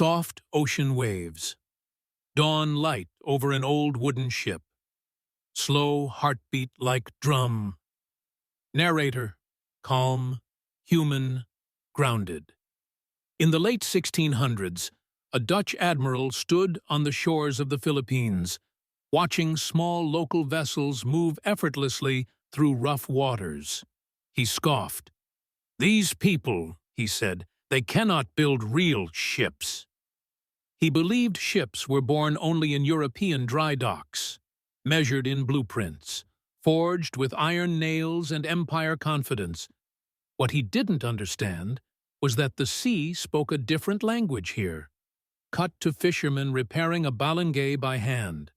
Soft ocean waves. Dawn light over an old wooden ship. Slow heartbeat like drum. Narrator, calm, human, grounded. In the late 1600s, a Dutch admiral stood on the shores of the Philippines, watching small local vessels move effortlessly through rough waters. He scoffed. "These people," he said, "they cannot build real ships." He believed ships were born only in European dry docks, measured in blueprints, forged with iron nails and empire confidence. What he didn't understand was that the sea spoke a different language here. Cut to fishermen repairing a balangay by hand.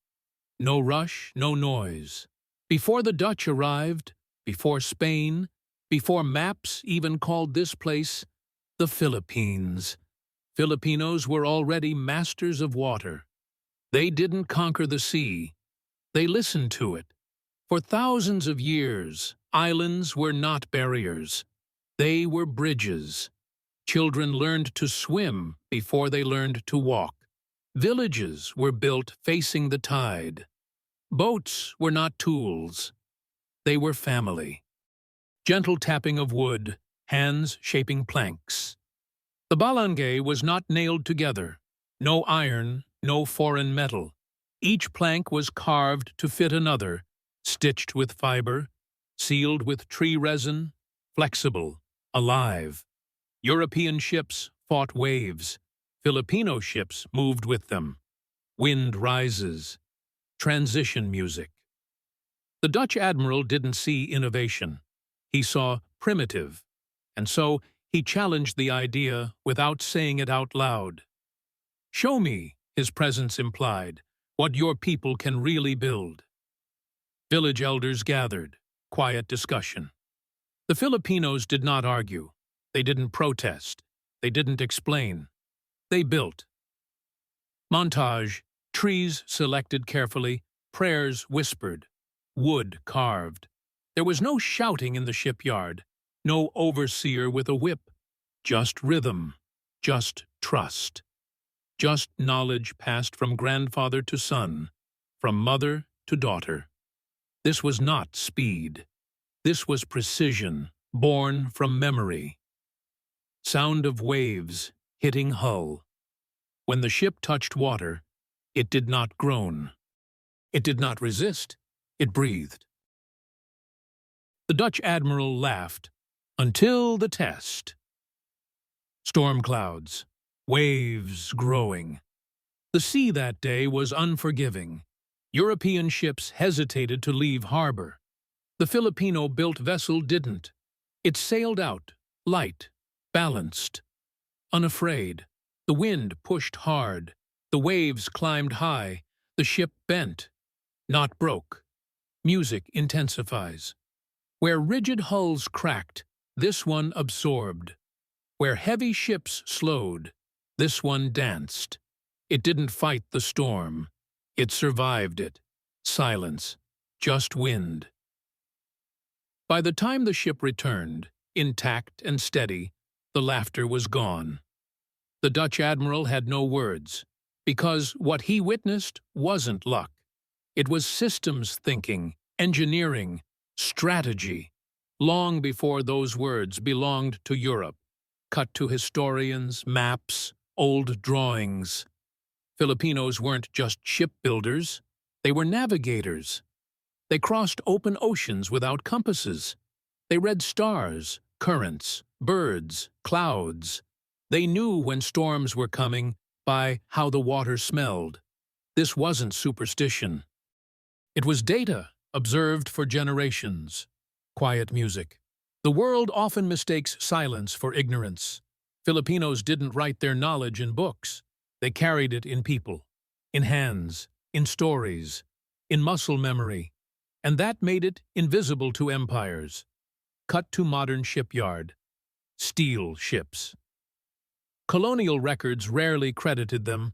No rush, no noise. Before the Dutch arrived, before Spain, before maps even called this place the Philippines, Filipinos were already masters of water. They didn't conquer the sea. They listened to it. For thousands of years, islands were not barriers. They were bridges. Children learned to swim before they learned to walk. Villages were built facing the tide. Boats were not tools. They were family. Gentle tapping of wood, hands shaping planks. The balangay was not nailed together. No iron, no foreign metal. Each plank was carved to fit another, stitched with fiber, sealed with tree resin, flexible, alive. European ships fought waves. Filipino ships moved with them. Wind rises. Transition music. The Dutch admiral didn't see innovation. He saw primitive, and so he challenged the idea without saying it out loud. "Show me," his presence implied, "what your people can really build." Village elders gathered. Quiet discussion. The Filipinos did not argue. They didn't protest. They didn't explain. They built. Montage. Trees selected carefully, prayers whispered, wood carved. There was no shouting in the shipyard, no overseer with a whip, just rhythm, just trust, just knowledge passed from grandfather to son, from mother to daughter. This was not speed. This was precision, born from memory. Sound of waves hitting hull. When the ship touched water, it did not groan. It did not resist. It breathed. The Dutch admiral laughed. Until the test. Storm clouds. Waves growing. The sea that day was unforgiving. European ships hesitated to leave harbor. The Filipino-built vessel didn't. It sailed out, light, balanced, unafraid. The wind pushed hard. The waves climbed high. The ship bent, not broke. Music intensifies. Where rigid hulls cracked, this one absorbed. Where heavy ships slowed, this one danced. It didn't fight the storm. It survived it. Silence, just wind. By the time the ship returned, intact and steady, the laughter was gone. The Dutch admiral had no words, because what he witnessed wasn't luck. It was systems thinking, engineering, strategy. Long before those words belonged to Europe, cut to historians, maps, old drawings. Filipinos weren't just shipbuilders, they were navigators. They crossed open oceans without compasses. They read stars, currents, birds, clouds. They knew when storms were coming by how the water smelled. This wasn't superstition. It was data observed for generations. Quiet music. The world often mistakes silence for ignorance. Filipinos didn't write their knowledge in books. They carried it in people, in hands, in stories, in muscle memory. And that made it invisible to empires. Cut to modern shipyard. Steel ships. Colonial records rarely credited them.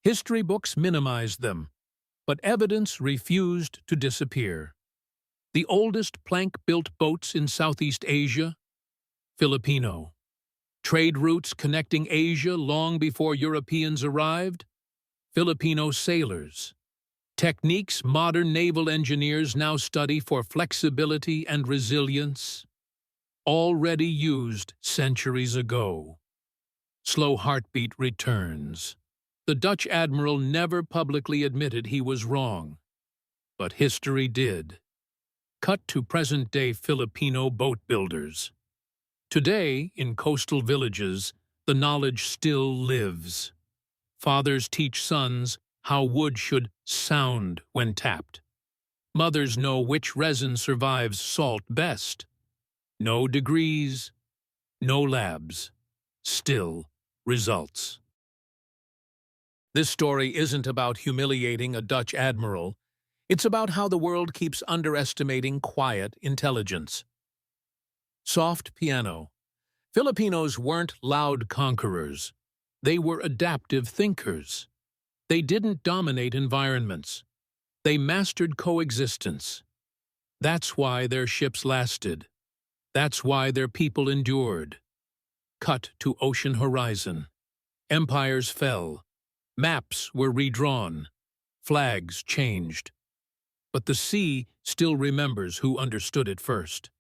History books minimized them. But evidence refused to disappear. The oldest plank-built boats in Southeast Asia? Filipino. Trade routes connecting Asia long before Europeans arrived? Filipino sailors. Techniques modern naval engineers now study for flexibility and resilience? Already used centuries ago. Slow heartbeat returns. The Dutch admiral never publicly admitted he was wrong, but history did. Cut to present-day Filipino boat builders. Today, in coastal villages, the knowledge still lives. Fathers teach sons how wood should sound when tapped. Mothers know which resin survives salt best. No degrees, no labs, still results. This story isn't about humiliating a Dutch admiral. It's about how the world keeps underestimating quiet intelligence. Soft piano. Filipinos weren't loud conquerors. They were adaptive thinkers. They didn't dominate environments. They mastered coexistence. That's why their ships lasted. That's why their people endured. Cut to ocean horizon. Empires fell. Maps were redrawn. Flags changed. But the sea still remembers who understood it first.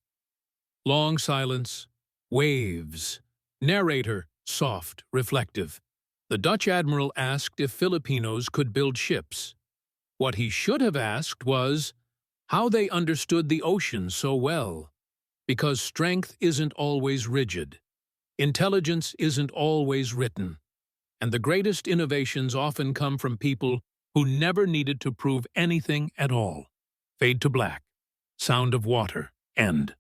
Long silence. Waves. Narrator, soft, reflective. The Dutch admiral asked if Filipinos could build ships. What he should have asked was how they understood the ocean so well. Because strength isn't always rigid. Intelligence isn't always written. And the greatest innovations often come from people who never needed to prove anything at all. Fade to black. Sound of water. End.